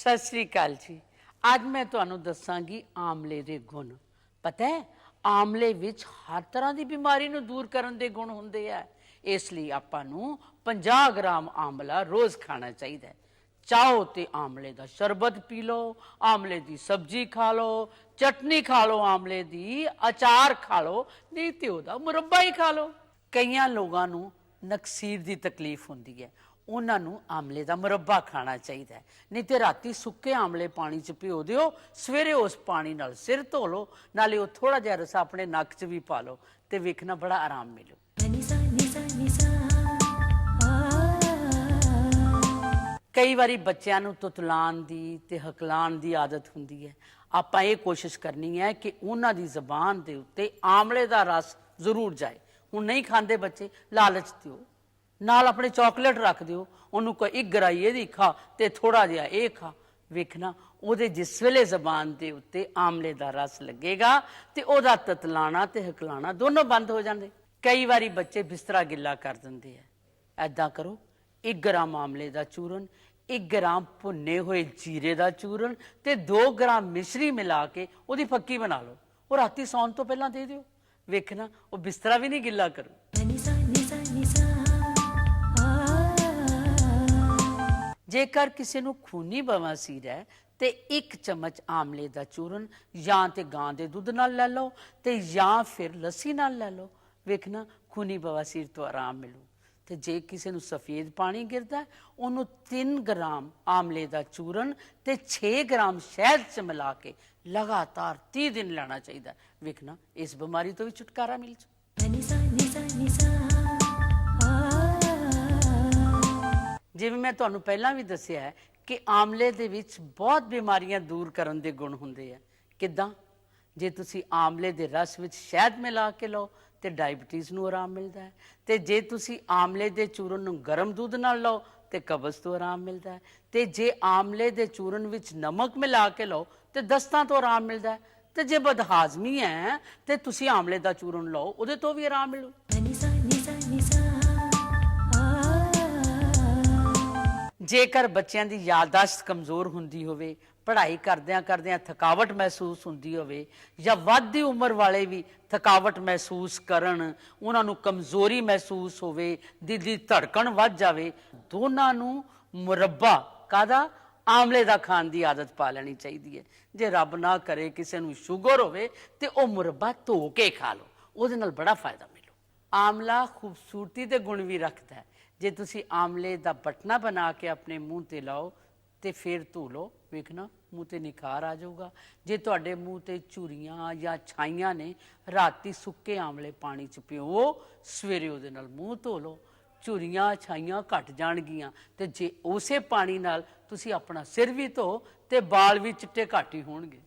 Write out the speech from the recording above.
सत श्री अकाल जी। ਅੱਜ ਮੈਂ ਤੁਹਾਨੂੰ ਦੱਸਾਂਗੀ ਆਮਲੇ ਦੇ ਗੁਣ। ਪਤਾ ਹੈ ਆਮਲੇ ਵਿੱਚ ਹਰ ਤਰ੍ਹਾਂ ਦੀ ਬਿਮਾਰੀ ਨੂੰ ਦੂਰ ਕਰਨ ਦੇ ਗੁਣ ਹੁੰਦੇ ਆ। ਇਸ ਲਈ ਆਪਾਂ ਨੂੰ 50 ਗ੍ਰਾਮ ਆਮਲਾ ਰੋਜ਼ ਖਾਣਾ ਚਾਹੀਦਾ ਹੈ। ਚਾਹੋ ਤੇ ਆਮਲੇ ਦਾ ਸ਼ਰਬਤ ਪੀ ਲਓ, ਆਮਲੇ ਦੀ ਸਬਜ਼ੀ ਖਾ ਲਓ, ਚਟਨੀ ਖਾ ਲਓ, ਆਮਲੇ ਦੀ ਅਚਾਰ ਖਾ ਲਓ, ਨਹੀਂ ਤੇ ਉਹਦਾ ਮੁਰੱਬਾ ਹੀ ਖਾ ਲਓ। ਕਈਆਂ ਲੋਕਾਂ ਨੂੰ ਨਕਸੀਰ ਦੀ ਤਕਲੀਫ ਹੁੰਦੀ ਹੈ, ਉਹਨਾਂ ਨੂੰ ਆਮਲੇ ਦਾ ਮੁਰੱਬਾ ਖਾਣਾ ਚਾਹੀਦਾ ਹੈ। ਨਹੀਂ ਤੇ ਰਾਤੀ ਸੁੱਕੇ ਆਮਲੇ ਪਾਣੀ 'ਚ ਭਿਓ ਦਿਓ, ਸਵੇਰੇ ਉਸ ਪਾਣੀ ਨਾਲ ਸਿਰ ਧੋ ਲਓ, ਨਾਲੇ ਉਹ ਥੋੜਾ ਜਿਹਾ ਰਸ ਆਪਣੇ ਨੱਕ 'ਚ ਵੀ ਪਾ ਲਓ ਤੇ ਵੇਖਣਾ ਬੜਾ ਆਰਾਮ ਮਿਲੂ। ਕਈ ਵਾਰੀ ਬੱਚਿਆਂ ਨੂੰ ਤੁਤਲਾਉਣ ਦੀ ਤੇ ਹਕਲਾਉਣ ਦੀ ਆਦਤ ਹੁੰਦੀ ਹੈ। ਆਪਾਂ ਇਹ ਕੋਸ਼ਿਸ਼ ਕਰਨੀ ਹੈ ਕਿ ਉਹਨਾਂ ਦੀ ਜ਼ਬਾਨ ਦੇ ਉੱਤੇ ਆਮਲੇ ਦਾ ਰਸ ਜ਼ਰੂਰ ਜਾਏ। ਹੁਣ ਨਹੀਂ ਖਾਂਦੇ ਬੱਚੇ, ਲਾਲਚ ਦਿਓ, ਨਾਲ ਆਪਣੇ ਚਾਕਲੇਟ ਰੱਖ ਦਿਓ, ਉਹਨੂੰ ਕੋਈ ਇੱਕ ਗਰਾਈ ਇਹਦੀ ਖਾ ਤੇ ਥੋੜਾ ਜਿਹਾ ਇਹ ਖਾ। ਵੇਖਣਾ ਉਹਦੇ ਜਿਸ ਵੇਲੇ ਜ਼ਬਾਨ ਦੇ ਉੱਤੇ ਆਮਲੇ ਦਾ ਰਸ ਲੱਗੇਗਾ ਤੇ ਉਹਦਾ ਤਤਲਾਣਾ ਤੇ ਹਕਲਾਣਾ ਦੋਨੋਂ ਬੰਦ ਹੋ ਜਾਂਦੇ। ਕਈ ਵਾਰੀ ਬੱਚੇ ਬਿਸਤਰਾ ਗਿੱਲਾ ਕਰ ਦਿੰਦੇ ਆ। ਐਦਾਂ ਕਰੋ, 1 ਗ੍ਰਾਮ ਆਮਲੇ ਦਾ ਚੂਰਨ, 1 ਗ੍ਰਾਮ ਭੁੰਨੇ ਹੋਏ ਜੀਰੇ ਦਾ ਚੂਰਨ ਤੇ 2 ਗ੍ਰਾਮ ਮਿਸ਼ਰੀ ਮਿਲਾ ਕੇ ਉਹਦੀ ਫੱਕੀ ਬਣਾ ਲਓ। ਉਹ ਰਾਤੀ ਸੌਣ ਤੋਂ ਪਹਿਲਾਂ ਦੇ ਦਿਓ। ਵੇਖਣਾ ਉਹ ਬਿਸਤਰਾ ਵੀ ਨਹੀਂ ਗਿੱਲਾ ਕਰੂ। ਜੇਕਰ ਕਿਸੇ ਨੂੰ ਖੂਨੀ ਬਵਾਸੀਰ ਹੈ ਤੇ 1 ਚਮਚ ਆਮਲੇ ਦਾ ਚੂਰਨ ਜਾਂ ਤੇ ਗਾਂ ਦੇ ਦੁੱਧ ਨਾਲ ਲੈ ਲਓ ਤੇ ਜਾਂ ਫਿਰ ਲੱਸੀ ਨਾਲ ਲੈ ਲਓ। ਵੇਖਣਾ ਖੂਨੀ ਬਵਾਸੀਰ ਤੋਂ ਆਰਾਮ ਮਿਲੂ। ਤੇ ਜੇ ਕਿਸੇ ਨੂੰ ਸਫੇਦ ਪਾਣੀ ਗਿਰਦਾ, ਉਹਨੂੰ 3 ਗ੍ਰਾਮ ਆਮਲੇ ਦਾ ਚੂਰਨ ਤੇ 6 ਗ੍ਰਾਮ ਸ਼ਹਿਦ 'ਚ ਮਿਲਾ ਕੇ ਲਗਾਤਾਰ 30 ਦਿਨ ਲੈਣਾ ਚਾਹੀਦਾ। ਵੇਖਣਾ ਇਸ ਬਿਮਾਰੀ ਤੋਂ ਵੀ ਛੁਟਕਾਰਾ ਮਿਲ ਜਾਊ। ਜਿਵੇਂ ਮੈਂ ਤੁਹਾਨੂੰ ਪਹਿਲਾਂ ਵੀ ਦੱਸਿਆ ਹੈ ਕਿ ਆਮਲੇ ਦੇ ਵਿੱਚ ਬਹੁਤ ਬਿਮਾਰੀਆਂ ਦੂਰ ਕਰਨ ਦੇ ਗੁਣ ਹੁੰਦੇ ਆ। ਕਿੱਦਾਂ? ਜੇ ਤੁਸੀਂ ਆਮਲੇ ਦੇ ਰਸ ਵਿੱਚ ਸ਼ਹਿਦ ਮਿਲਾ ਕੇ ਲਓ ਤੇ ਡਾਇਬਟੀਜ਼ ਨੂੰ ਆਰਾਮ ਮਿਲਦਾ ਹੈ। ਤੇ ਜੇ ਤੁਸੀਂ ਆਮਲੇ ਦੇ ਚੂਰਨ ਨੂੰ ਗਰਮ ਦੁੱਧ ਨਾਲ ਲਓ ਤੇ ਕਬਜ਼ ਤੋਂ ਆਰਾਮ ਮਿਲਦਾ ਹੈ। ਤੇ ਜੇ ਆਮਲੇ ਦੇ ਚੂਰਨ ਵਿੱਚ ਨਮਕ ਮਿਲਾ ਕੇ ਲਓ ਤੇ ਦਸਤਾਂ ਤੋਂ ਆਰਾਮ ਮਿਲਦਾ ਹੈ। ਤੇ ਜੇ ਬਦਹਾਜ਼ਮੀ ਹੈ ਤੇ ਤੁਸੀਂ ਆਮਲੇ ਦਾ ਚੂਰਨ ਲਓ, ਉਹਦੇ ਤੋਂ ਵੀ ਆਰਾਮ ਮਿਲੂ। ਜੇਕਰ ਬੱਚਿਆਂ ਦੀ ਯਾਦਾਸ਼ਤ ਕਮਜ਼ੋਰ ਹੁੰਦੀ ਹੋਵੇ, ਪੜ੍ਹਾਈ ਕਰਦਿਆਂ ਕਰਦਿਆਂ ਥਕਾਵਟ ਮਹਿਸੂਸ ਹੁੰਦੀ ਹੋਵੇ, ਜਾਂ ਵੱਧਦੀ ਉਮਰ ਵਾਲੇ ਵੀ ਥਕਾਵਟ ਮਹਿਸੂਸ ਕਰਨ, ਉਹਨਾਂ ਨੂੰ ਕਮਜ਼ੋਰੀ ਮਹਿਸੂਸ ਹੋਵੇ, ਦਿਲ ਦੀ ਧੜਕਣ ਵੱਧ ਜਾਵੇ, ਦੋਨਾਂ ਨੂੰ ਮੁਰੱਬਾ ਕਾਹਦਾ? ਆਮਲੇ ਦਾ ਖਾਣ ਦੀ ਆਦਤ ਪਾ ਲੈਣੀ ਚਾਹੀਦੀ ਹੈ। ਜੇ ਰੱਬ ਨਾ ਕਰੇ ਕਿਸੇ ਨੂੰ ਸ਼ੂਗਰ ਹੋਵੇ ਤੇ ਉਹ ਮੁਰੱਬਾ ਧੋ ਕੇ ਖਾ ਲਓ, ਉਹਦੇ ਨਾਲ ਬੜਾ ਫਾਇਦਾ ਮਿਲੂ। ਆਮਲਾ ਖੂਬਸੂਰਤੀ ਦੇ ਗੁਣ ਵੀ ਰੱਖਦਾ ਹੈ। ਜੇ ਤੁਸੀਂ ਆਮਲੇ ਦਾ ਬਟਨਾ ਬਣਾ ਕੇ ਆਪਣੇ ਮੂੰਹ ਤੇ ਲਾਓ ਤੇ ਫਿਰ ਧੋ ਲਓ, ਵੇਖਣਾ ਮੂੰਹ ਤੇ ਨਿਖਾਰ ਆ ਜਾਊਗਾ। ਜੇ ਤੁਹਾਡੇ ਮੂੰਹ ਤੇ ਝੁਰੀਆਂ ਜਾਂ ਛਾਈਆਂ ਨੇ, ਰਾਤੀ ਸੁੱਕੇ ਆਮਲੇ ਪਾਣੀ 'ਚ ਭਿਓ, ਸਵੇਰੇ ਉਹਦੇ ਨਾਲ ਮੂੰਹ ਧੋ ਲਓ, ਝੁਰੀਆਂ ਛਾਈਆਂ ਘਟ ਜਾਣਗੀਆਂ। ਤੇ ਜੇ ਉਸੇ ਪਾਣੀ ਨਾਲ ਤੁਸੀਂ ਆਪਣਾ ਸਿਰ ਵੀ ਧੋ ਤੇ ਵਾਲ ਵੀ ਚਿੱਟੇ ਘੱਟ ਹੀ ਹੋਣਗੇ।